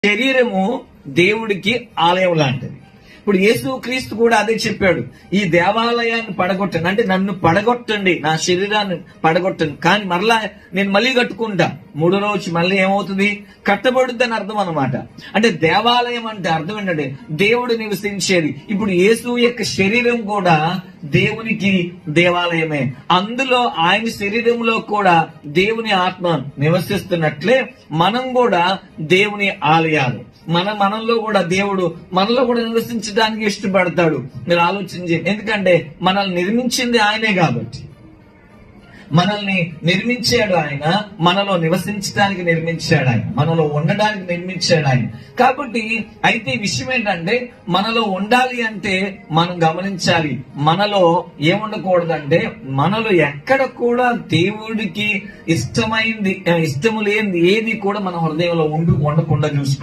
శరీరము దేవుడికి ఆలయం లాంటిది. ఇప్పుడు యేసు క్రీస్తు కూడా అదే చెప్పాడు, ఈ దేవాలయాన్ని పడగొట్టండి, అంటే నన్ను పడగొట్టండి, నా శరీరాన్ని పడగొట్టండి, కానీ మరలా నేను మళ్ళీ కట్టుకుంటా, మూడో రోజు మళ్ళీ ఏమవుతుంది, కట్టబడుద్ది అని అర్థం అనమాట. అంటే దేవాలయం అంటే అర్థం ఏంటంటే దేవుడు నివసించేది. ఇప్పుడు యేసు యొక్క శరీరం కూడా దేవునికి దేవాలయమే. అందులో ఆయన శరీరంలో కూడా దేవుని ఆత్మ నివసిస్తున్నట్లే మనం కూడా దేవుని ఆలయాలు. మనలో కూడా దేవుడు మనలో కూడా నివసించడానికి ఇష్టపడతాడు. మీరు ఆలోచించి, ఎందుకంటే మనల్ని నిర్మించింది ఆయనే కాబట్టి, మనల్ని నిర్మించాడు ఆయన, మనలో నివసించడానికి నిర్మించాడు ఆయన, మనలో ఉండడానికి నిర్మించాడు ఆయన. కాబట్టి అయితే ఈ విషయం ఏంటంటే మనలో ఉండాలి అంటే మనం గమనించాలి, మనలో ఏముండకూడదంటే మనలో ఎక్కడ కూడా దేవుడికి ఇష్టము లేనిది ఏది కూడా మన హృదయంలో ఉండకుండా చూసుకోవాలి.